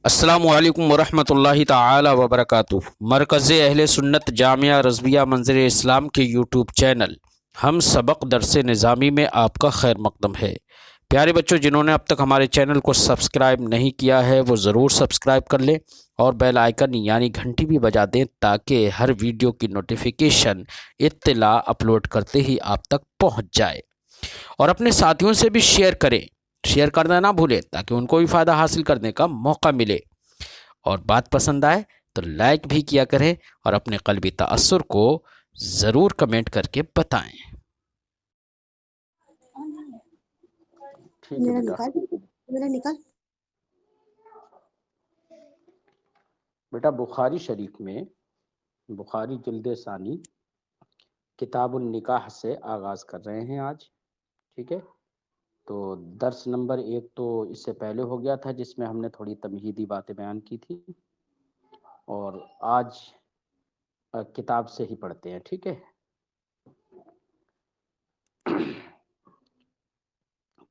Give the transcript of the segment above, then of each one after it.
السلام علیکم ورحمۃ اللہ تعالی وبرکاتہ۔ مرکز اہل سنت جامعہ رضویہ منظر اسلام کے یوٹیوب چینل ہم سبق درس نظامی میں آپ کا خیر مقدم ہے۔ پیارے بچوں، جنہوں نے اب تک ہمارے چینل کو سبسکرائب نہیں کیا ہے وہ ضرور سبسکرائب کر لیں اور بیل آئیکن یعنی گھنٹی بھی بجا دیں تاکہ ہر ویڈیو کی نوٹیفیکیشن اطلاع اپلوڈ کرتے ہی آپ تک پہنچ جائے، اور اپنے ساتھیوں سے بھی شیئر کریں۔ شیئر کرنا نہ بھولیں تاکہ ان کو بھی فائدہ حاصل کرنے کا موقع ملے، اور بات پسند آئے تو لائک بھی کیا کریں اور اپنے قلبی تأثر کو ضرور کمنٹ کر کے بتائیں۔ ٹھیک ہے بیٹا بخاری شریف میں بخاری جلد ثانی کتاب النکاح سے آغاز کر رہے ہیں آج۔ ٹھیک ہے، تو درس نمبر 1 تو اس سے پہلے ہو گیا تھا جس میں ہم نے تھوڑی تمہیدی باتیں بیان کی تھی، اور آج کتاب سے ہی پڑھتے ہیں۔ ٹھیک ہے،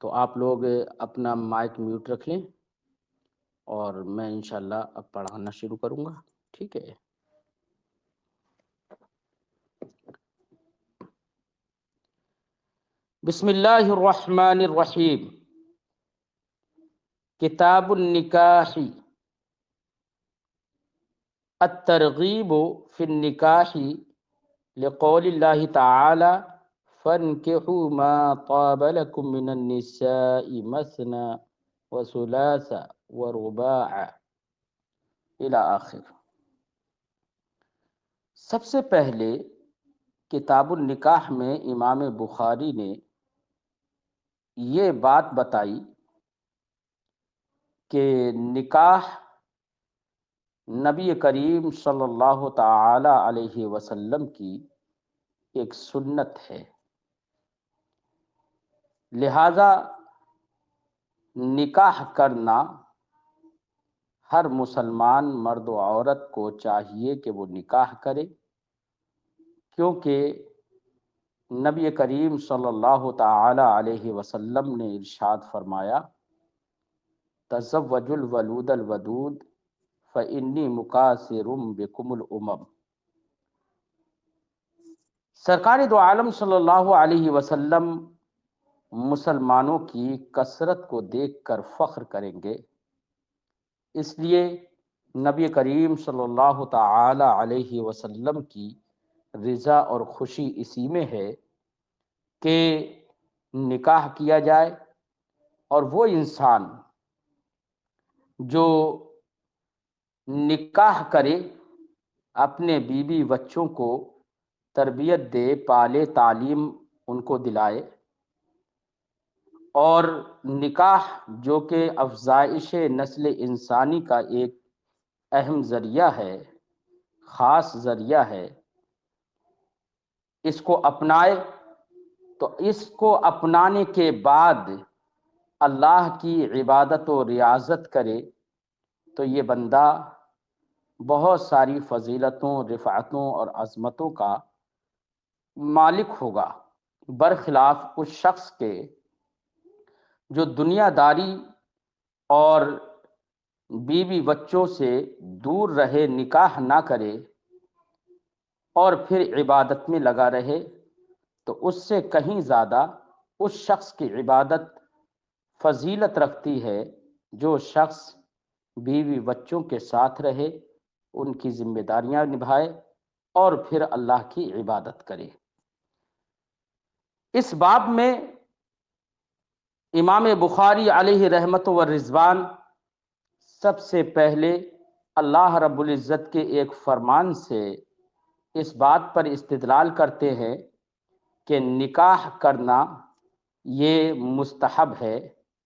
تو آپ لوگ اپنا مائک میوٹ رکھ لیں اور میں انشاءاللہ اب پڑھانا شروع کروں گا۔ ٹھیک ہے، بسم اللہ الرحمن الرحیم۔ کتاب النکاح، الترغیب فی النکاح لقول اللہ تعالی فانکحوا ما طاب لکم من النساء مثنى وثلاث ورباع الی آخر۔ سب سے پہلے کتاب النکاح میں امام بخاری نے یہ بات بتائی کہ نکاح نبی کریم صلی اللہ تعالی علیہ وسلم کی ایک سنت ہے، لہذا نکاح کرنا ہر مسلمان مرد و عورت کو چاہیے کہ وہ نکاح کرے، کیونکہ نبی کریم صلی اللہ تعالی علیہ وسلم نے ارشاد فرمایا تزوجوا الولود الودود فإنی مکاثر بکم الامم۔ سرکار دو عالم صلی اللہ علیہ وسلم مسلمانوں کی کثرت کو دیکھ کر فخر کریں گے، اس لیے نبی کریم صلی اللہ تعالی علیہ وسلم کی رضا اور خوشی اسی میں ہے کہ نکاح کیا جائے، اور وہ انسان جو نکاح کرے اپنے بیوی بچوں کو تربیت دے، پالے، تعلیم ان کو دلائے، اور نکاح جو کہ افزائش نسل انسانی کا ایک اہم ذریعہ ہے، خاص ذریعہ ہے، اس کو اپنائے، تو اس کو اپنانے کے بعد اللہ کی عبادت و ریاضت کرے تو یہ بندہ بہت ساری فضیلتوں، رفعتوں اور عظمتوں کا مالک ہوگا، برخلاف اس شخص کے جو دنیا داری اور بیوی بچوں سے دور رہے، نکاح نہ کرے اور پھر عبادت میں لگا رہے، تو اس سے کہیں زیادہ اس شخص کی عبادت فضیلت رکھتی ہے جو شخص بیوی بچوں کے ساتھ رہے، ان کی ذمہ داریاں نبھائے اور پھر اللہ کی عبادت کرے۔ اس باب میں امام بخاری علیہ رحمت و رضوان سب سے پہلے اللہ رب العزت کے ایک فرمان سے اس بات پر استدلال کرتے ہیں کہ نکاح کرنا یہ مستحب ہے،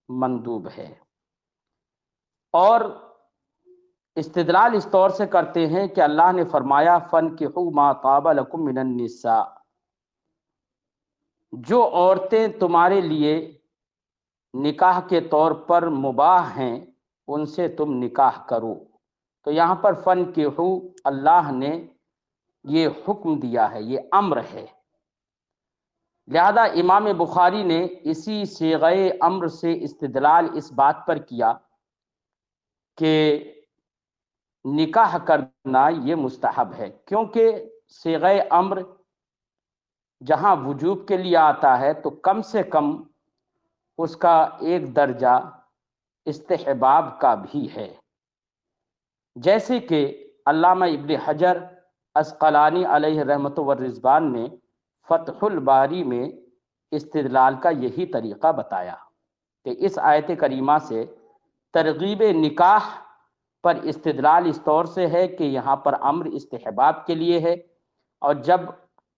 مندوب ہے، اور استدلال اس طور سے کرتے ہیں کہ اللہ نے فرمایا فَانْكِحُوا مَا طَابَ لَكُم مِّنَ النِّسَاءِ، جو عورتیں تمہارے لیے نکاح کے طور پر مباح ہیں ان سے تم نکاح کرو۔ تو یہاں پر فَانْكِحُوا اللہ نے یہ حکم دیا ہے، یہ امر ہے، لہذا امام بخاری نے اسی صیغہ امر سے استدلال اس بات پر کیا کہ نکاح کرنا یہ مستحب ہے، کیونکہ صیغہ امر جہاں وجوب کے لیے آتا ہے تو کم سے کم اس کا ایک درجہ استحباب کا بھی ہے، جیسے کہ علامہ ابن حجر عسقلانی علیہ رحمۃ والرضوان نے فتح الباری میں استدلال کا یہی طریقہ بتایا کہ اس آیت کریمہ سے ترغیب نکاح پر استدلال اس طور سے ہے کہ یہاں پر امر استحباب کے لیے ہے، اور جب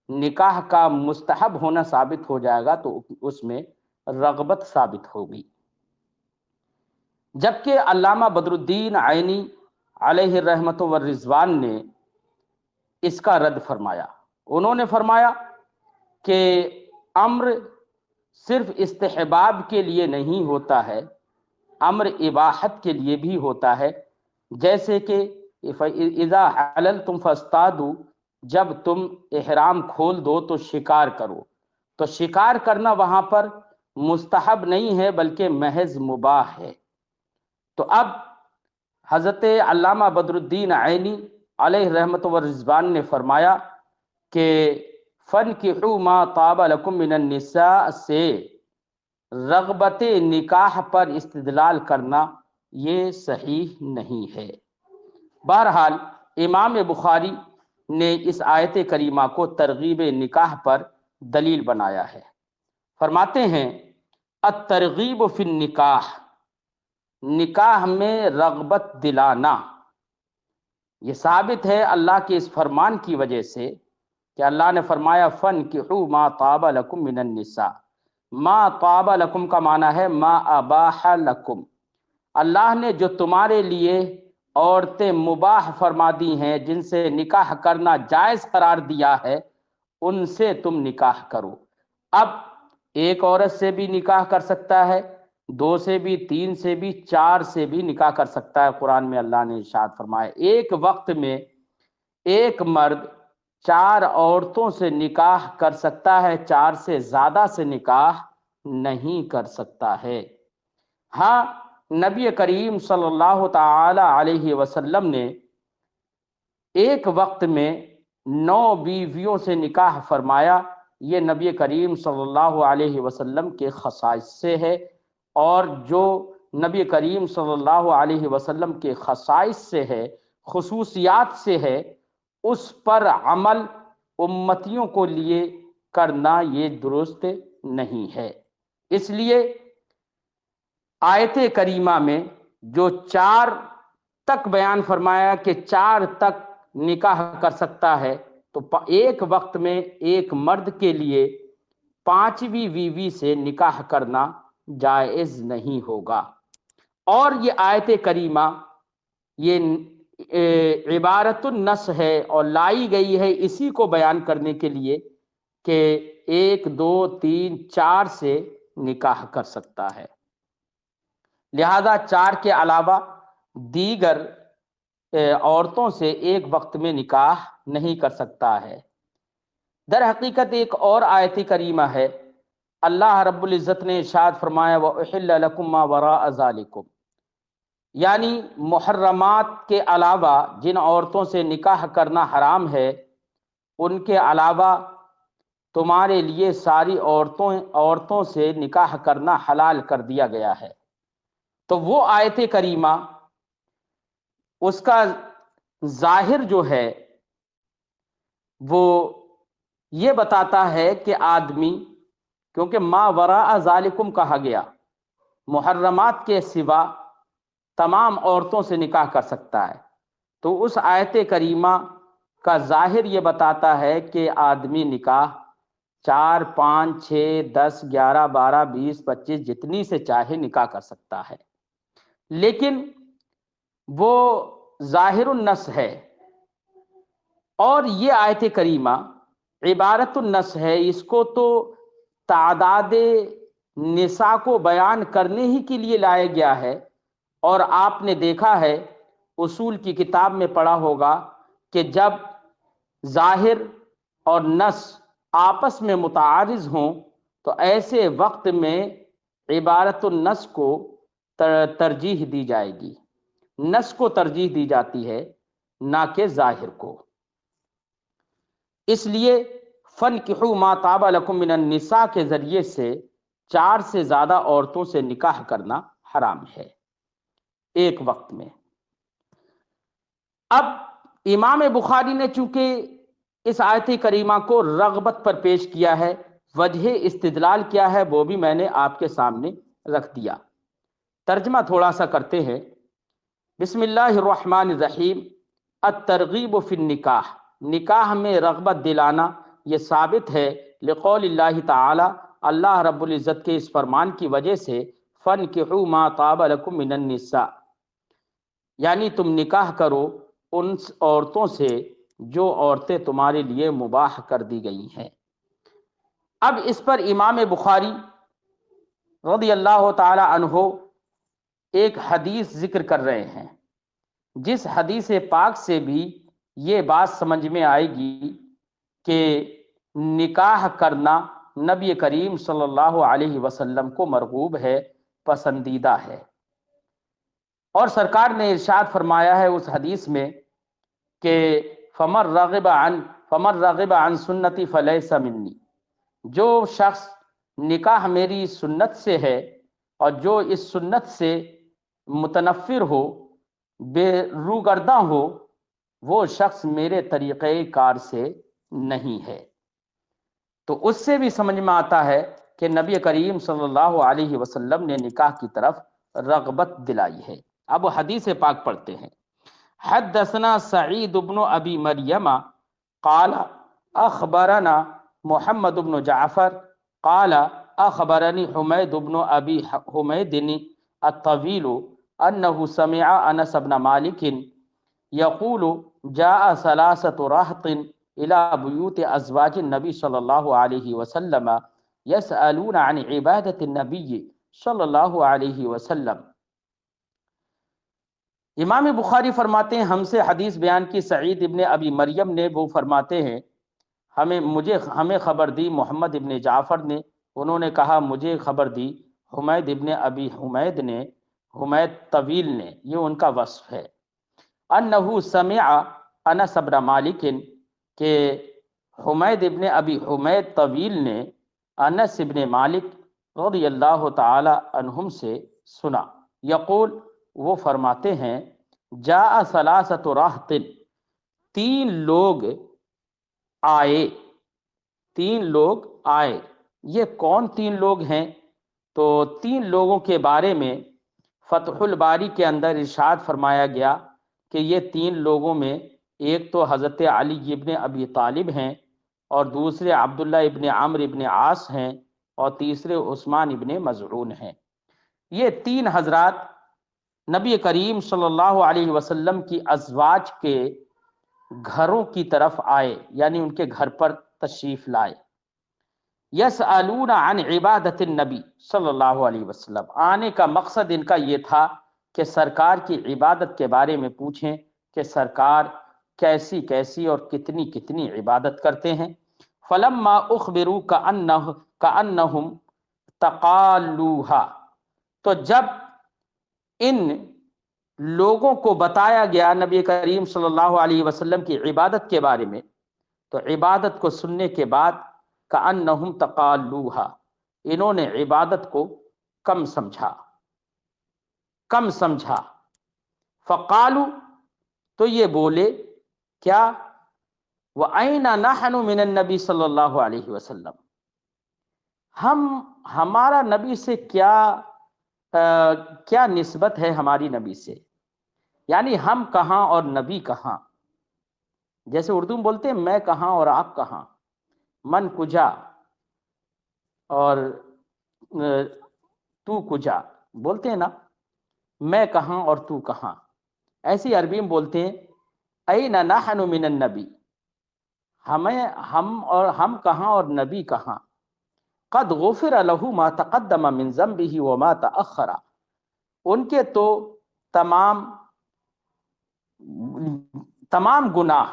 نکاح کا مستحب ہونا ثابت ہو جائے گا تو اس میں رغبت ثابت ہوگی۔ جبکہ علامہ بدر الدین عینی علیہ رحمۃ والرضوان نے اس کا رد فرمایا۔ انہوں نے فرمایا کہ امر صرف استحباب کے لیے نہیں ہوتا ہے، امر اباحت کے لیے بھی ہوتا ہے، جیسے کہ اذا حللتم فاصطادوا، جب تم احرام کھول دو تو شکار کرو، تو شکار کرنا وہاں پر مستحب نہیں ہے بلکہ محض مباح ہے۔ تو اب حضرت علامہ بدر الدین عینی علیہ رحمۃ والرضوان نے فرمایا کہ فَانْكِحُوا مَا طَابَ لَكُم مِّنَ النِّسَاءِ سے رغبت نکاح پر استدلال کرنا یہ صحیح نہیں ہے۔ بہرحال امام بخاری نے اس آیت کریمہ کو ترغیب نکاح پر دلیل بنایا ہے۔ فرماتے ہیں الترغیب فی النکاح، نکاح میں رغبت دلانا، یہ ثابت ہے اللہ کے اس فرمان کی وجہ سے کہ اللہ نے فرمایا فَانْكِحُوا مَا طَابَ لَكُم مِّنَ النِّسَاءِ۔ ما طاب لکم کا معنی ہے ما اباح لکم، اللہ نے جو تمہارے لیے عورتیں مباح فرما دی ہیں، جن سے نکاح کرنا جائز قرار دیا ہے، ان سے تم نکاح کرو۔ اب ایک عورت سے بھی نکاح کر سکتا ہے، دو سے بھی، تین سے بھی، چار سے بھی نکاح کر سکتا ہے۔ قرآن میں اللہ نے ارشاد فرمایا ایک وقت میں ایک مرد چار عورتوں سے نکاح کر سکتا ہے، چار سے زیادہ سے نکاح نہیں کر سکتا ہے۔ ہاں، نبی کریم صلی اللہ تعالی علیہ وسلم نے ایک وقت میں 9 بیویوں سے نکاح فرمایا، یہ نبی کریم صلی اللہ علیہ وسلم کے خصائص سے ہے، اور جو نبی کریم صلی اللہ علیہ وسلم کے خصائص سے ہے، خصوصیات سے ہے، اس پر عمل امتیوں کو لیے کرنا یہ درست نہیں ہے۔ اس لیے آیت کریمہ میں جو 4 تک بیان فرمایا کہ 4 تک نکاح کر سکتا ہے، تو ایک وقت میں ایک مرد کے لیے 5ویں بیوی سے نکاح کرنا جائز نہیں ہوگا۔ اور یہ آیت کریمہ یہ عبارت النص ہے اور لائی گئی ہے اسی کو بیان کرنے کے لیے کہ 1 2 3 4 سے نکاح کر سکتا ہے، لہذا 4 کے علاوہ دیگر عورتوں سے ایک وقت میں نکاح نہیں کر سکتا ہے۔ در حقیقت ایک اور آیت کریمہ ہے، اللہ رب العزت نے ارشاد فرمایا وَأُحِلَّ لَكُم مَّا وَرَاءَ ذَلِكُمْ، یعنی محرمات کے علاوہ جن عورتوں سے نکاح کرنا حرام ہے، ان کے علاوہ تمہارے لیے ساری عورتوں سے نکاح کرنا حلال کر دیا گیا ہے۔ تو وہ آیت کریمہ اس کا ظاہر جو ہے وہ یہ بتاتا ہے کہ آدمی، کیونکہ ما وراء ذالکم کہا گیا، محرمات کے سوا تمام عورتوں سے نکاح کر سکتا ہے، تو اس آیت کریمہ کا ظاہر یہ بتاتا ہے کہ آدمی نکاح 4 5 6 10 11 12 20 25 جتنی سے چاہے نکاح کر سکتا ہے، لیکن وہ ظاہر النص ہے، اور یہ آیت کریمہ عبارت النص ہے، اس کو تو تعداد نساء کو بیان کرنے ہی کے لیے لایا گیا ہے۔ اور آپ نے دیکھا ہے، اصول کی کتاب میں پڑھا ہوگا کہ جب ظاہر اور نص آپس میں متعارض ہوں تو ایسے وقت میں عبارت النص کو ترجیح دی جائے گی، نص کو ترجیح دی جاتی ہے، نہ کہ ظاہر کو۔ اس لیے فَانْكِحُوا مَا طَابَ لَكُم مِّنَ النِّسَاء کے ذریعے سے 4 سے زیادہ عورتوں سے نکاح کرنا حرام ہے ایک وقت میں۔ اب امام بخاری نے چونکہ اس آیت کریمہ کو رغبت پر پیش کیا ہے، وجہ استدلال کیا ہے وہ بھی میں نے آپ کے سامنے رکھ دیا۔ ترجمہ تھوڑا سا کرتے ہیں۔ بسم اللہ الرحمن الرحیم۔ الترغیب فی النکاح، نکاح میں رغبت دلانا یہ ثابت ہے لقول اللہ تعالی، اللہ رب العزت کے اس فرمان کی وجہ سے، فَانْكِحُوا مَا طَابَ لَكُم مِّنَ النِّسَاء، یعنی تم نکاح کرو ان عورتوں سے جو عورتیں تمہارے لیے مباح کر دی گئی ہیں۔ اب اس پر امام بخاری رضی اللہ تعالی عنہ ایک حدیث ذکر کر رہے ہیں، جس حدیث پاک سے بھی یہ بات سمجھ میں آئے گی کہ نکاح کرنا نبی کریم صلی اللہ علیہ وسلم کو مرغوب ہے، پسندیدہ ہے۔ اور سرکار نے ارشاد فرمایا ہے اس حدیث میں کہ فَمَن رَغِبَ عَن سُنَّتِي فَلَيْسَ مِنِّي، جو شخص نکاح میری سنت سے ہے اور جو اس سنت سے متنفر ہو، بے روگرداں ہو، وہ شخص میرے طریقہ کار سے نہیں ہے۔ تو اس سے بھی سمجھ میں آتا ہے کہ نبی کریم صلی اللہ علیہ وسلم نے نکاح کی طرف رغبت دلائی ہے۔ اب حدیث پاک پڑھتے ہیں۔ حدثنا سعید بن ابی مریم قال اخبرنا محمد بن جعفر قال اخبرني حمید بن ابی حمید الطویل انه سمع انس بن مالک یقول جاء ثلاثة رهط الى بیوت ازواج النبی صلی اللہ علیہ وسلم يسألون عن عبادة النبی صلی اللہ علیہ وسلم۔ امام بخاری فرماتے ہیں ہم سے حدیث بیان کی سعید ابن ابی مریم نے، وہ فرماتے ہیں ہمیں خبر دی محمد ابن جعفر نے، انہوں نے کہا مجھے خبر دی حمید ابن ابی حمید نے، حمید طویل نے، یہ ان کا وصف ہے۔ انہو سمع انس بن مالک، کہ حمید ابن ابی حمید طویل نے انس ابن مالک رضی اللہ تعالی عنہم سے سنا، یقول، وہ فرماتے ہیں، جاء ثلاثۃ رہط، 3 لوگ آئے، 3 لوگ آئے۔ یہ کون 3 لوگ ہیں؟ تو 3 لوگوں کے بارے میں فتح الباری کے اندر ارشاد فرمایا گیا کہ یہ 3 لوگوں میں ایک تو حضرت علی ابن ابی طالب ہیں، اور دوسرے عبداللہ ابن عمرو ابن عاص ہیں، اور تیسرے عثمان ابن مظعون ہیں۔ یہ 3 حضرات نبی کریم صلی اللہ علیہ وسلم کی ازواج کے گھروں کی طرف آئے، یعنی ان کے گھر پر تشریف لائے۔ یسألون عن عبادت النبی صلی اللہ علیہ وسلم، آنے کا مقصد ان کا یہ تھا کہ سرکار کی عبادت کے بارے میں پوچھیں کہ سرکار کیسی کیسی اور کتنی کتنی عبادت کرتے ہیں۔ فلما اخبروا کأنہم تقالوہا، تو جب ان لوگوں کو بتایا گیا نبی کریم صلی اللہ علیہ وسلم کی عبادت کے بارے میں، تو عبادت کو سننے کے بعد کأنہم تقالوہا، انہوں نے عبادت کو کم سمجھا۔ فقالو، تو یہ بولے کیا، وَأَيْنَ نَحْنُ مِنَ النَّبِي صلی اللہ علیہ وسلم، ہمارا نبی سے کیا نسبت ہے ہماری نبی سے، یعنی ہم کہاں اور نبی کہاں۔ جیسے اردو میں بولتے ہیں میں کہاں اور آپ کہاں، من کجا اور تو کجا، بولتے ہیں نا، میں کہاں اور تو کہاں۔ ایسی عربی میں بولتے ہیں این نحن من النبی، ہم کہاں اور نبی کہاں۔ قد غفر له ما تقدم من ذنبه وما تأخر، ان کے تو تمام گناہ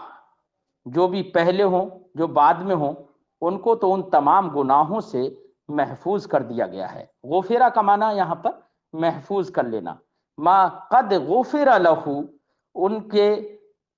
جو بھی پہلے ہوں جو بعد میں ہوں، ان کو تو ان تمام گناہوں سے محفوظ کر دیا گیا ہے۔ غفرہ کا معنی یہاں پر محفوظ کر لینا۔ ما قد غفر له، ان کے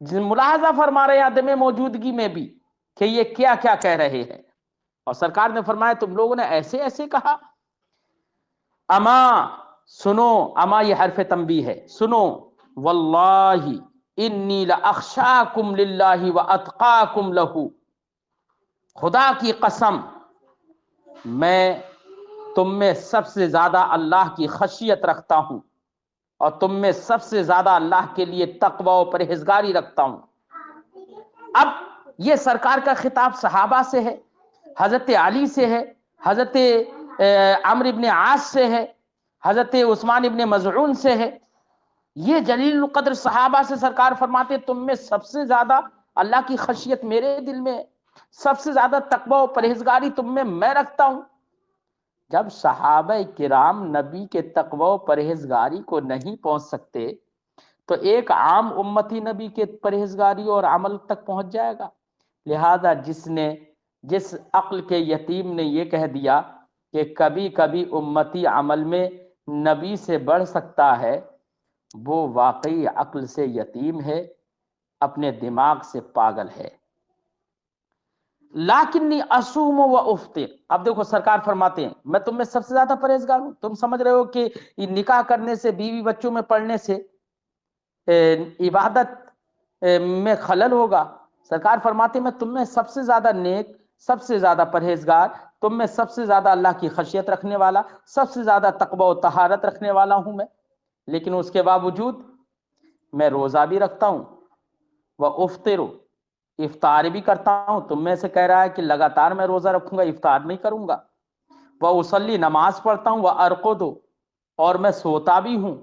ملاحظہ فرما رہے ہیں عدم موجودگی میں بھی کہ یہ کیا کیا کہہ رہے ہیں. اور سرکار نے فرمایا تم لوگوں نے ایسے ایسے کہا. اما سنو، اما یہ حرف تنبیہ ہے، سنو، واللہ انی لاخشاکم للہ واتقاکم لہ، خدا کی قسم میں تم میں سب سے زیادہ اللہ کی خشیت رکھتا ہوں اور تم میں سب سے زیادہ اللہ کے لیے تقوی و پرہیزگاری رکھتا ہوں. اب یہ سرکار کا خطاب صحابہ سے ہے، حضرت علی سے ہے، حضرت عمرو ابن عاص سے ہے، حضرت عثمان ابن مظعون سے ہے. یہ جلیل القدر صحابہ سے سرکار فرماتے تم میں سب سے زیادہ اللہ کی خشیت میرے دل میں ہے، سب سے زیادہ تقوی و پرہیزگاری تم میں رکھتا ہوں. جب صحابہ کرام نبی کے تقوی و پرہیزگاری کو نہیں پہنچ سکتے تو ایک عام امتی نبی کے پرہیزگاری اور عمل تک پہنچ جائے گا. لہذا جس عقل کے یتیم نے یہ کہہ دیا کہ کبھی کبھی امتی عمل میں نبی سے بڑھ سکتا ہے، وہ واقعی عقل سے یتیم ہے، اپنے دماغ سے پاگل ہے. لیکنی اصوم و افطر. اب دیکھو سرکار فرماتے ہیں میں تم میں سب سے زیادہ پرہیزگار ہوں. تم سمجھ رہے ہو کہ یہ نکاح کرنے سے، بیوی بچوں میں پڑھنے سے عبادت میں خلل ہوگا. سرکار فرماتے ہیں میں تم میں سب سے زیادہ نیک، سب سے زیادہ پرہیزگار، تم میں سب سے زیادہ اللہ کی خشیت رکھنے والا، سب سے زیادہ تقوی و طہارت رکھنے والا ہوں میں. لیکن اس کے باوجود میں روزہ بھی رکھتا ہوں، وہ افطر، افطار بھی کرتا ہوں. تم میں سے کہہ رہا ہے کہ لگاتار میں روزہ رکھوں گا، افطار نہیں کروں گا. وہ اصلی، نماز پڑھتا ہوں، وہ ارقد، اور میں سوتا بھی ہوں،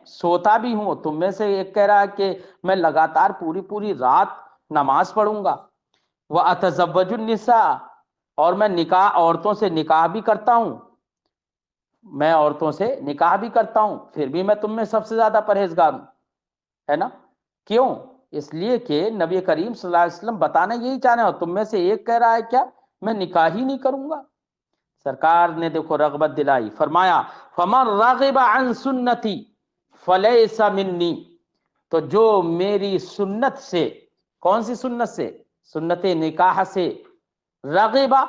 سوتا بھی ہوں. تم میں سے ایک کہہ رہا ہے کہ میں لگاتار پوری رات نماز پڑھوں گا. وہ اتزوج النساء، اور میں عورتوں سے نکاح بھی کرتا ہوں، میں عورتوں سے نکاح بھی کرتا ہوں. پھر بھی میں تم میں سب سے زیادہ پرہیزگار ہوں، ہے نا؟ کیوں؟ اس لیے کہ نبی کریم صلی اللہ علیہ وسلم بتانا یہی چاہ رہے ہو. تم میں سے ایک کہہ رہا ہے کیا میں نکاح ہی نہیں کروں گا. سرکار نے دیکھو رغبت دلائی، فرمایا فمن راغب عن سنتی فلیس منی. تو جو میری سنت سے، کون سی سنت سے؟ سنت نکاح سے. رغبہ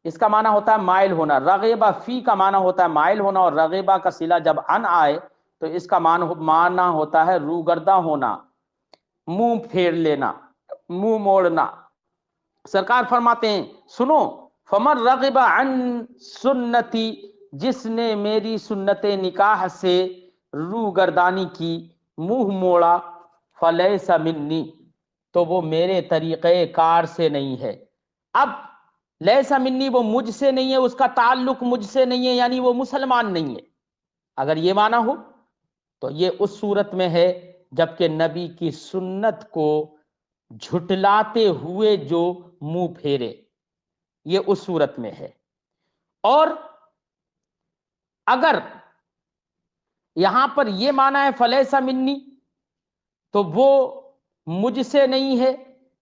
اس کا معنی ہوتا ہے مائل ہونا، رغبہ فی کا معنی ہوتا ہے مائل ہونا، اور رغبہ کا صلہ جب ان آئے تو اس کا معنی ہوتا ہے روگرداں ہونا، منہ پھیر لینا، منہ موڑنا. سرکار فرماتے ہیں سنو، فمن رغب عن سنتی، جس نے میری سنت نکاح سے روگردانی کی، منہ موڑا، فلیس منی، تو وہ میرے طریقہ کار سے نہیں ہے. اب لیسا منی، وہ مجھ سے نہیں ہے، اس کا تعلق مجھ سے نہیں ہے، یعنی وہ مسلمان نہیں ہے. اگر یہ معنی ہو تو یہ اس صورت میں ہے جبکہ نبی کی سنت کو جھٹلاتے ہوئے جو منہ پھیرے، یہ اس صورت میں ہے. اور اگر یہاں پر یہ معنی ہے فلیسا منی، تو وہ مجھ سے نہیں ہے،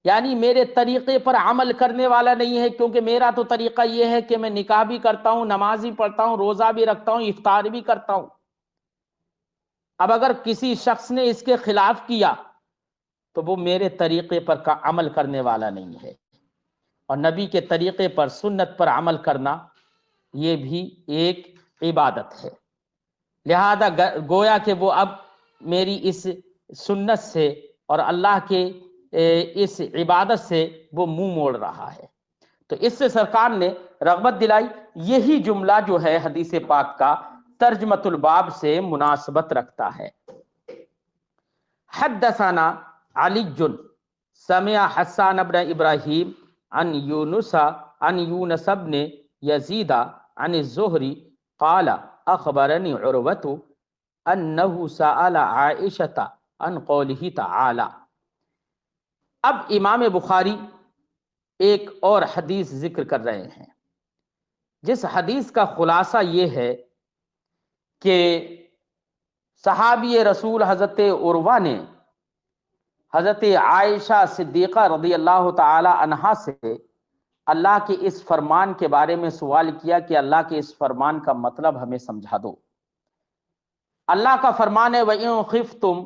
یعنی میرے طریقے پر عمل کرنے والا نہیں ہے. کیونکہ میرا تو طریقہ یہ ہے کہ میں نکاح بھی کرتا ہوں، نماز بھی پڑھتا ہوں، روزہ بھی رکھتا ہوں، افطار بھی کرتا ہوں. اب اگر کسی شخص نے اس کے خلاف کیا تو وہ میرے طریقے پر عمل کرنے والا نہیں ہے. اور نبی کے طریقے پر، سنت پر عمل کرنا یہ بھی ایک عبادت ہے. لہذا گویا کہ وہ اب میری اس سنت سے اور اللہ کے اس عبادت سے وہ منہ موڑ رہا ہے. تو اس سے سرکار نے رغبت دلائی. یہی جملہ جو ہے حدیث پاک کا ترجمۃ الباب سے مناسبت رکھتا ہے. حدثنا علی سمع حسان بن ابراہیم عن یونس بن یزید عن الزہری قال اخبرنی عروۃ انہ سأل عائشۃ عن قولہ تعالی. اب امام بخاری ایک اور حدیث ذکر کر رہے ہیں، جس حدیث کا خلاصہ یہ ہے کہ صحابی رسول حضرت عروہ نے حضرت عائشہ صدیقہ رضی اللہ تعالی عنہا سے اللہ کے اس فرمان کے بارے میں سوال کیا کہ اللہ کے اس فرمان کا مطلب ہمیں سمجھا دو. اللہ کا فرمان ہے وَإِن خِفْتُمْ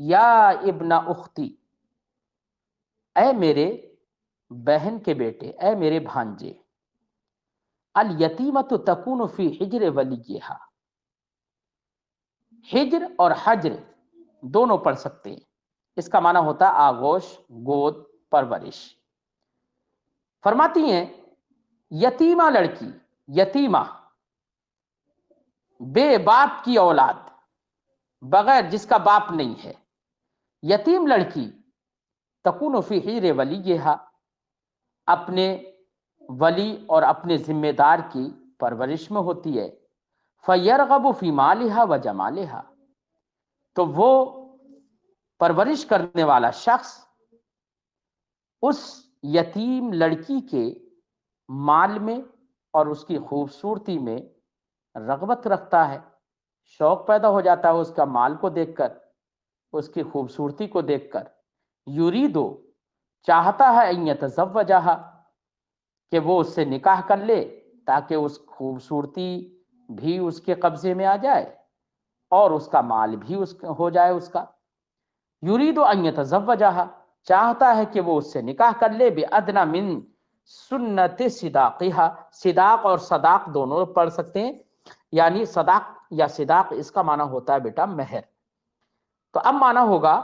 یا ابن اختی، اے میرے بہن کے بیٹے، اے میرے بھانجے، الیتیمۃ تکون فی حجر ولیہا، حجر اور حجر دونوں پڑھ سکتے ہیں، اس کا معنی ہوتا ہے آغوش، گود، پرورش۔ فرماتی ہیں یتیمہ لڑکی، یتیمہ بے باپ کی اولاد، بغیر جس کا باپ نہیں ہے، یتیم لڑکی تکون فی حجر ولیہا، اپنے ولی اور اپنے ذمہ دار کی پرورش میں ہوتی ہے، فَيَرْغَبُ فِي مَالِهَا وَجَمَالِهَا، تو وہ پرورش کرنے والا شخص اس یتیم لڑکی کے مال میں اور اس کی خوبصورتی میں رغبت رکھتا ہے، شوق پیدا ہو جاتا ہے اس کا مال کو دیکھ کر، اس کی خوبصورتی کو دیکھ کر، یریدو چاہتا ہے ان یتزوجہا، کہ وہ اس سے نکاح کر لے تاکہ اس خوبصورتی بھی اس کے قبضے میں آ جائے اور اس کا مال بھی ہو جائے اس کا۔ یرید ان یتزوجہا، چاہتا ہے کہ وہ اس سے نکاح کر لے، بادنی من سنت صداقہا، صداق اور صداق دونوں پڑھ سکتے ہیں، یعنی صداق یا صداق اس کا معنی ہوتا ہے بیٹا مہر۔ تو اب معنی ہوگا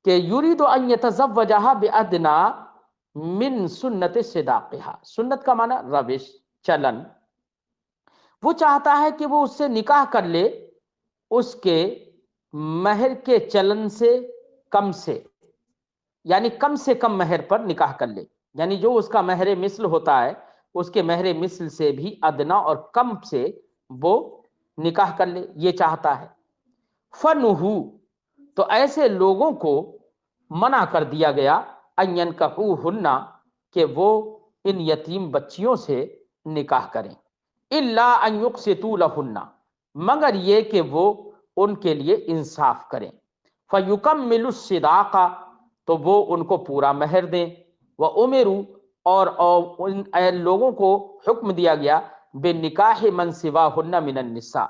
کہ یرید ان یتزوجہا بادنی من سنت صداقہا، سنت کا معنی روش، چلن، وہ چاہتا ہے کہ وہ اس سے نکاح کر لے اس کے مہر کے چلن سے کم سے، یعنی کم سے کم مہر پر نکاح کر لے، یعنی جو اس کا مہر مثل ہوتا ہے اس کے مہر مثل سے بھی ادنا اور کم سے وہ نکاح کر لے، یہ چاہتا ہے۔ فنہو، تو ایسے لوگوں کو منع کر دیا گیا، ان ینکحوہن، کہ وہ ان یتیم بچیوں سے نکاح کریں، الا ان یقسطوا لہن، مگر یہ کہ وہ ان کے لیے انصاف کریں، فیکملوا الصداق، تو وہ ان کو پورا مہر دیں، وامروا، اور ان لوگوں کو حکم دیا گیا، بنکاح من سواہن من النساء،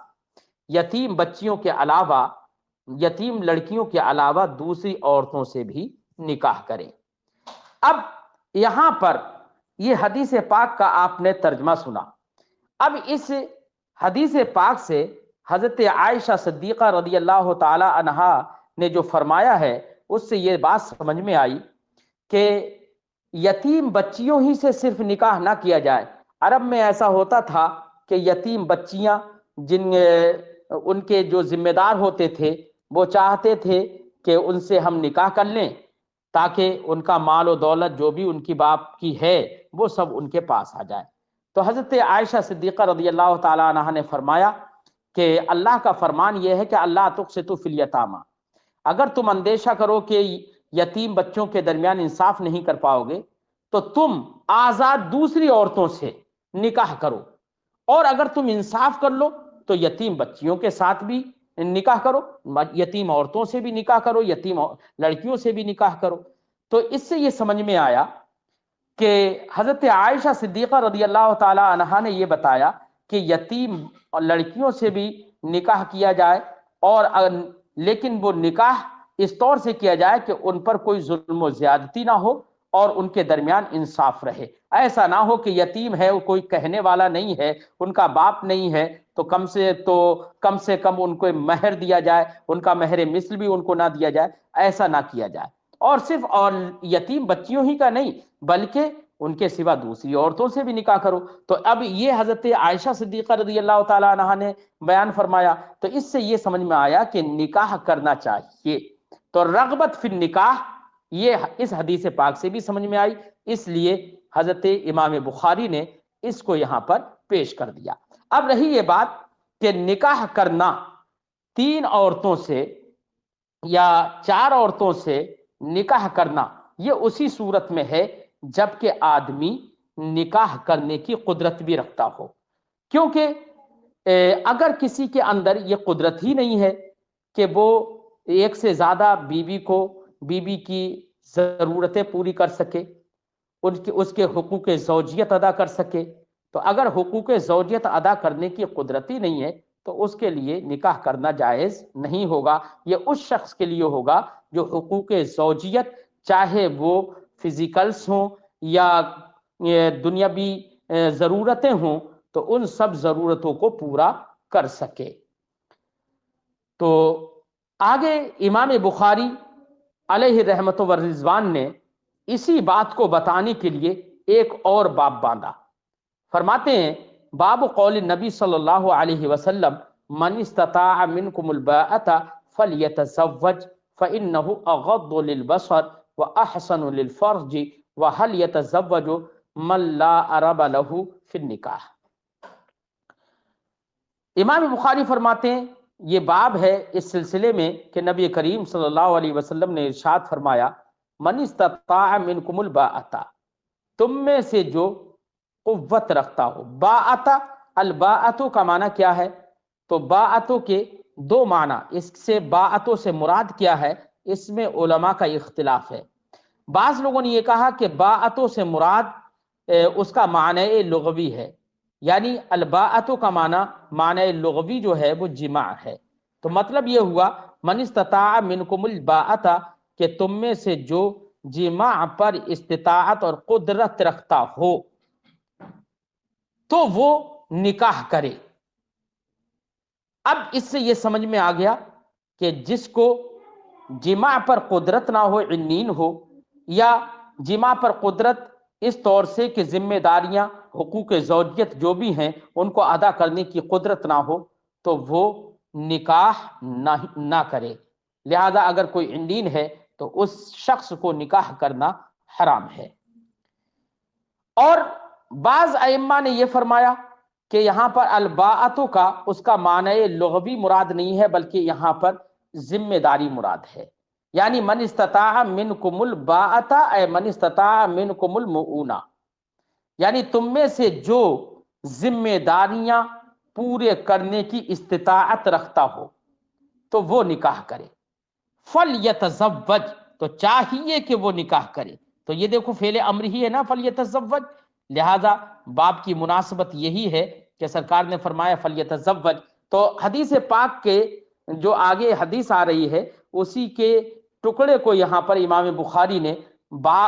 یتیم بچیوں کے علاوہ، یتیم لڑکیوں کے علاوہ دوسری عورتوں سے بھی نکاح کریں۔ اب یہاں پر یہ حدیث پاک کا آپ نے ترجمہ سنا، اب اس حدیث پاک سے حضرت عائشہ صدیقہ رضی اللہ تعالی عنہا نے جو فرمایا ہے اس سے یہ بات سمجھ میں آئی کہ یتیم بچیوں ہی سے صرف نکاح نہ کیا جائے۔ عرب میں ایسا ہوتا تھا کہ یتیم بچیاں جن ان کے جو ذمہ دار ہوتے تھے وہ چاہتے تھے کہ ان سے ہم نکاح کر لیں تاکہ ان کا مال و دولت جو بھی ان کی باپ کی ہے وہ سب ان کے پاس آ جائے۔ تو حضرت عائشہ صدیقہ رضی اللہ تعالی عنہا نے فرمایا کہ اللہ کا فرمان یہ ہے کہ اللہ تقسطوا فی الیتامى، اگر تم اندیشہ کرو کہ یتیم بچوں کے درمیان انصاف نہیں کر پاؤ گے تو تم آزاد دوسری عورتوں سے نکاح کرو، اور اگر تم انصاف کر لو تو یتیم بچیوں کے ساتھ بھی نکاح کرو، یتیم عورتوں سے بھی نکاح کرو، یتیم لڑکیوں سے بھی نکاح کرو۔ تو اس سے یہ سمجھ میں آیا کہ حضرت عائشہ صدیقہ رضی اللہ تعالی عنہا نے یہ بتایا کہ یتیم لڑکیوں سے بھی نکاح کیا جائے، اور لیکن وہ نکاح اس طور سے کیا جائے کہ ان پر کوئی ظلم و زیادتی نہ ہو اور ان کے درمیان انصاف رہے۔ ایسا نہ ہو کہ یتیم ہے، وہ کوئی کہنے والا نہیں ہے، ان کا باپ نہیں ہے، تو کم سے کم ان کو مہر دیا جائے، ان کا مہر مثل بھی ان کو نہ دیا جائے، ایسا نہ کیا جائے۔ اور صرف اور یتیم بچیوں ہی کا نہیں بلکہ ان کے سوا دوسری عورتوں سے بھی نکاح کرو۔ تو اب یہ حضرت عائشہ صدیقہ رضی اللہ تعالی عنہا نے بیان فرمایا، تو اس سے یہ سمجھ میں آیا کہ نکاح کرنا چاہیے۔ تو رغبت فی النکاح یہ اس حدیث پاک سے بھی سمجھ میں آئی، اس لیے حضرت امام بخاری نے اس کو یہاں پر پیش کر دیا۔ اب رہی یہ بات کہ نکاح کرنا 3 عورتوں سے یا 4 عورتوں سے نکاح کرنا، یہ اسی صورت میں ہے جب کہ آدمی نکاح کرنے کی قدرت بھی رکھتا ہو، کیونکہ اگر کسی کے اندر یہ قدرت ہی نہیں ہے کہ وہ ایک سے زیادہ بیوی کی ضرورتیں پوری کر سکے، اس کے حقوق زوجیت ادا کر سکے، تو اگر حقوق زوجیت ادا کرنے کی قدرت ہی نہیں ہے تو اس کے لیے نکاح کرنا جائز نہیں ہوگا۔ یہ اس شخص کے لیے ہوگا جو حقوق زوجیت، چاہے وہ فزیکلس ہوں یا دنیاوی ضرورتیں ہوں، تو ان سب ضرورتوں کو پورا کر سکے۔ تو آگے امام بخاری علیہ رحمت و رضوان نے اسی بات کو بتانے کے لیے ایک اور باب باندھا۔ فرماتے ہیں باب قول نبی صلی اللہ علیہ وسلم من استطاع منکم الباءۃ فلیتزوج فإنہ اغض للبصر واحسن للفرج وهل يتزوج من لا عرب له فی النکاح۔ امام بخاری فرماتے ہیں یہ باب ہے اس سلسلے میں کہ نبی کریم صلی اللہ علیہ وسلم نے ارشاد فرمایا من استطاع منکم الباءۃ، تم میں سے جو قوت رکھتا ہو۔ باءۃ، الباءۃ کا معنی کیا ہے؟ تو باءۃ کے دو معنی، اس سے باءۃ سے مراد کیا ہے، اس میں علماء کا اختلاف ہے۔ بعض لوگوں نے یہ کہا کہ باءۃ سے مراد اس کا معنی لغوی ہے، یعنی الباءۃ کا معنی لغوی جو ہے وہ جماع ہے۔ تو مطلب یہ ہوا من استطاع منکم الباءۃ کہ تم میں سے جو جماع پر استطاعت اور قدرت رکھتا ہو تو وہ نکاح کرے۔ اب اس سے یہ سمجھ میں آ گیا کہ جس کو جماع پر قدرت نہ ہو، عنین ہو، یا جماع پر قدرت اس طور سے کہ ذمہ داریاں، حقوق زوجیت جو بھی ہیں ان کو ادا کرنے کی قدرت نہ ہو، تو وہ نکاح نہ کرے۔ لہذا اگر کوئی عنین ہے تو اس شخص کو نکاح کرنا حرام ہے۔ اور بعض ائمہ نے یہ فرمایا کہ یہاں پر الباءۃ کا اس کا معنی لغوی مراد نہیں ہے، بلکہ یہاں پر ذمہ داری مراد ہے، یعنی من استطاع منکم الباءۃ اے من استطاع منکم المؤونہ، یعنی تم میں سے جو ذمہ داریاں پورے کرنے کی استطاعت رکھتا ہو تو وہ نکاح کرے۔ فلیتزوج، تو چاہیے کہ وہ نکاح کرے۔ تو یہ دیکھو فعل امر ہی ہے نا، فلیتزوج، لہذا باب کی مناسبت یہی ہے کہ سرکار نے فرمایا فلیتزوج۔ تو حدیث پاک کے جو آگے حدیث آ رہی ہے اسی کے ٹکڑے کو یہاں پر امام بخاری نے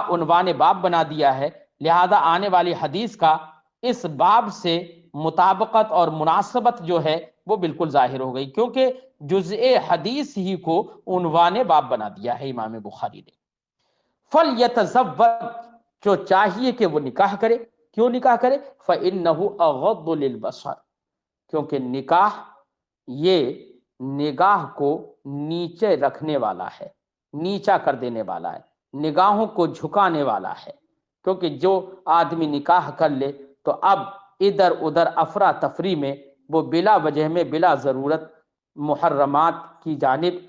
عنوان باب بنا دیا ہے، لہذا آنے والی حدیث کا اس باب سے مطابقت اور مناسبت جو ہے وہ بالکل ظاہر ہو گئی، کیونکہ جزء حدیث ہی کو عنوان باب بنا دیا ہے امام بخاری نے۔ فلیتزوج، جو چاہیے کہ وہ نکاح کرے۔ کیوں نکاح کرے؟ فإنہ اغض للبصر، کیونکہ نکاح یہ نگاہ کو نیچے رکھنے والا ہے، نیچا کر دینے والا ہے، نگاہوں کو جھکانے والا ہے۔ کیونکہ جو آدمی نکاح کر لے تو اب ادھر ادھر افراتفری میں وہ بلا وجہ میں بلا ضرورت محرمات کی جانب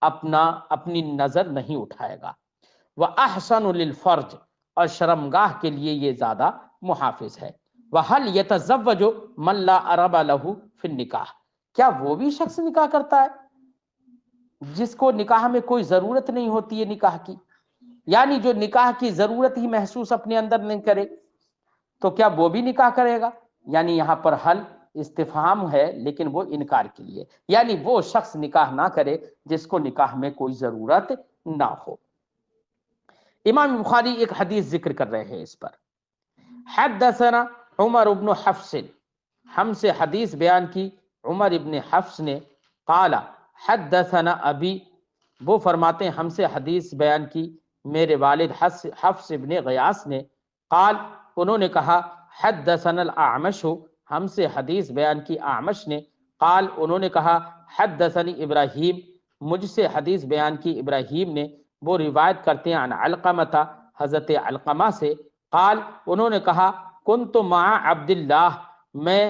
اپنی نظر نہیں اٹھائے گا۔ وَأَحْسَنُ لِلْفَرْجِ، اور شرمگاہ کے لیے یہ زیادہ محافظ ہے۔ وَهَلْ يَتَزَوَّجُ مَنْ لَا عَرَبَ لَهُ فِي النِّكَاحِ، کیا وہ بھی شخص نکاح کرتا ہے جس کو نکاح میں کوئی ضرورت نہیں ہوتی ہے نکاح کی، یعنی جو نکاح کی ضرورت ہی محسوس اپنے اندر نہیں کرے، تو کیا وہ بھی نکاح کرے گا؟ یعنی یہاں پر حل استفہام ہے لیکن وہ انکار کے لیے، یعنی وہ شخص نکاح نہ کرے جس کو نکاح میں کوئی ضرورت نہ ہو۔ امام بخاری ایک حدیث ذکر کر رہے ہیں اس پر۔ حدثنا عمر بن حفص، ہم سے حدیث بیان کی عمر ابن حفص نے، قال حدثنا ابی، وہ فرماتے ہیں ہم سے حدیث بیان کی میرے والد حفص ابن غیاث نے، قال انہوں نے کہا حدثنا الاعمش، ہم سے حدیث بیان کی اعمش نے، قال انہوں نے کہا حدثنی ابراہیم، مجھ سے حدیث بیان کی ابراہیم نے، وہ روایت کرتے ہیں عن علقمہ، حضرت علقمہ سے، قال انہوں نے کہا کنت مع عبداللہ، میں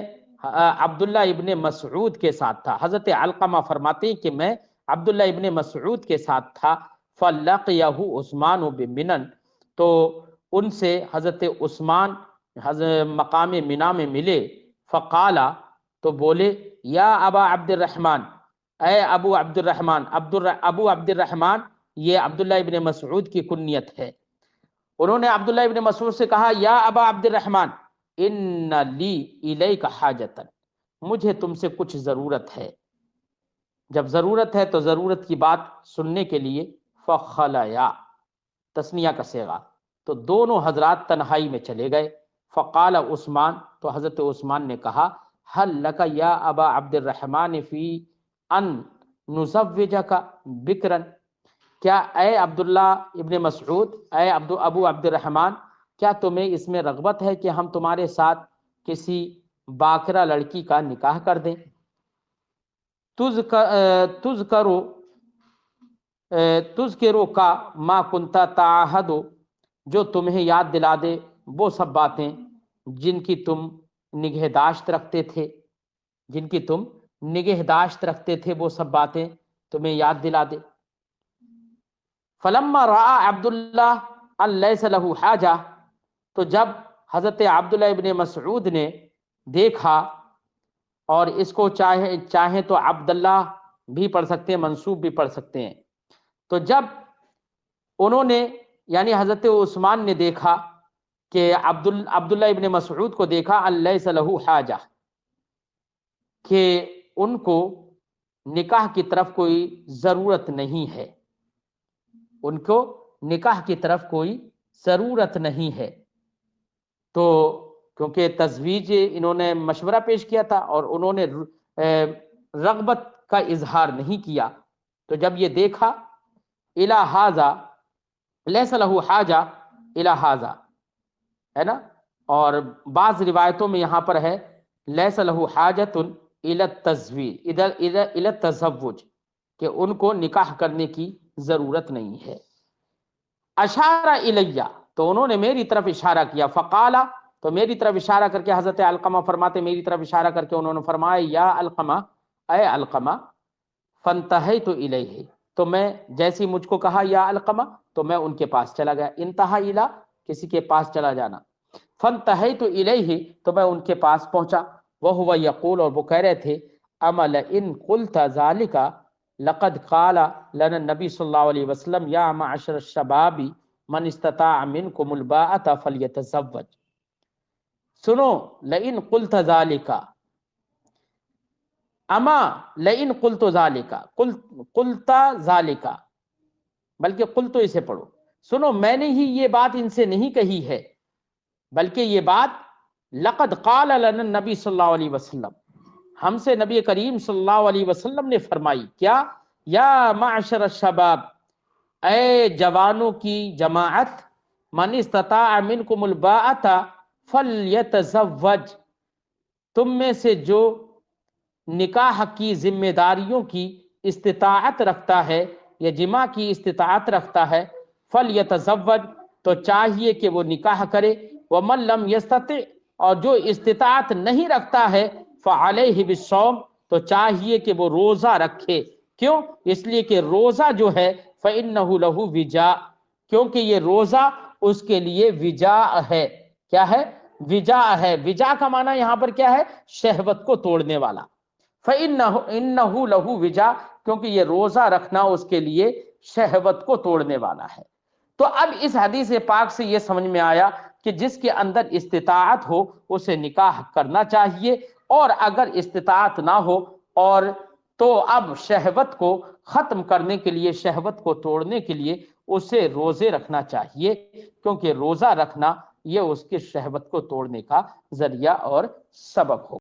عبداللہ ابن مسعود کے ساتھ تھا۔ حضرت علقمہ فرماتے ہیں کہ میں عبداللہ ابن مسعود کے ساتھ تھا، فلقیہ عثمان بمنن، تو ان سے حضرت عثمان مقام منا میں ملے، فقالا، تو بولے یا ابا عبد الرحمن، اے ابو عبد الرحمن، ابو عبد الرحمن یہ عبداللہ ابن مسعود کی کنیت ہے۔ انہوں نے عبداللہ ابن مسعود سے کہا یا ابا عبد الرحمن ان لی الیک حاجتن، مجھے تم سے کچھ ضرورت ہے۔ جب ضرورت ہے تو ضرورت کی بات سننے کے لیے فخلیا، تسنیہ کا صیغہ، تو دونوں حضرات تنہائی میں چلے گئے۔ فقال عثمان، تو حضرت عثمان نے کہا حل لک یا ابا عبد الرحمن فی ان نزوجک بکرن، کیا اے عبداللہ ابن مسعود، اے ابو عبد الرحمن، کیا تمہیں اس میں رغبت ہے کہ ہم تمہارے ساتھ کسی باکرہ لڑکی کا نکاح کر دیں؟ تذکرو کا ما کنتا تعہدو، جو تمہیں یاد دلا دے وہ سب باتیں جن کی تم نگہداشت رکھتے تھے، جن کی تم نگہداشت رکھتے تھے وہ سب باتیں تمہیں یاد دلا دے۔ فلما رأى عبداللہ ان لیس لہ حاجہ، تو جب حضرت عبداللہ ابن مسعود نے دیکھا، اور اس کو چاہیں تو عبداللہ بھی پڑھ سکتے ہیں، منصوب بھی پڑھ سکتے ہیں، تو جب انہوں نے یعنی حضرت عثمان نے دیکھا کہ عبداللہ ابن مسعود کو دیکھا ان لیس لہ حاجہ، کہ ان کو نکاح کی طرف کوئی ضرورت نہیں ہے، ان کو نکاح کی طرف کوئی ضرورت نہیں ہے، تو کیونکہ تزویج انہوں نے مشورہ پیش کیا تھا اور انہوں نے رغبت کا اظہار نہیں کیا، تو جب یہ دیکھا الی ھذا لیس لہ حاجہ الی ھذا، ہے نا، اور بعض روایتوں میں یہاں پر ہے لیس لہ حاجۃ الی التزویج الی التزوج، کہ ان کو نکاح کرنے کی ضرورت نہیں ہے۔ اشار الیہ، تو انہوں نے میری طرف اشارہ کیا، فقالا، تو میری طرف اشارہ کر کے حضرت علقمہ فرماتے میری طرف اشارہ کر کے انہوں نے فرمایا یا علقمہ، اے علقمہ، فانتہیت الیہ، تو میں جیسی مجھ کو کہا یا علقمہ تو میں ان کے پاس چلا گیا، انتہا الی کسی کے پاس چلا جانا، فانتہیت الیہ تو میں ان کے پاس پہنچا، وہو یقول، اور وہ کہہ رہے تھے اما لئن قلت ذلک لقد قال لنا النبی صلی اللہ علیہ وسلم یا معشر الشباب من استطاع منکم الباءۃ فلیتزوج، سنو لئن قلت ذلک، اما لئن قلت ذلک، قلت ذلک، بلکہ قلت اسے پڑھو، سنو میں نے ہی یہ بات ان سے نہیں کہی ہے، بلکہ یہ بات لقد قال لنا النبی صلی اللہ علیہ وسلم، ہم سے نبی کریم صلی اللہ علیہ وسلم نے فرمائی، کیا یا معشر الشباب، اے جوانوں کی جماعت، من استطاع منکم الباءۃ فلیتزوج، تم میں سے جو نکاح کی ذمہ داریوں کی استطاعت رکھتا ہے یا جماع کی استطاعت رکھتا ہے، فلیتزوج، تو چاہیے کہ وہ نکاح کرے، ومن لم یستطع، اور جو استطاعت نہیں رکھتا ہے، فعلیہ بالصوم، تو چاہیے کہ وہ روزہ رکھے، کیوں؟ اس لیے کہ روزہ جو ہے فإنہ لہ وجاء، کیونکہ یہ روزہ اس کے لیے وجاء ہے، کیا ہے؟ وجاء ہے، وجاء کا معنی یہاں پر کیا ہے؟ شہوت کو توڑنے والا، فإنہ لہ وجاء، کیونکہ یہ روزہ رکھنا اس کے لیے شہوت کو توڑنے والا ہے۔ تو اب اس حدیث پاک سے یہ سمجھ میں آیا کہ جس کے اندر استطاعت ہو اسے نکاح کرنا چاہیے، اور اگر استطاعت نہ ہو اور تو اب شہوت کو ختم کرنے کے لیے، شہوت کو توڑنے کے لیے اسے روزے رکھنا چاہیے، کیونکہ روزہ رکھنا یہ اس کے شہوت کو توڑنے کا ذریعہ اور سبب ہو۔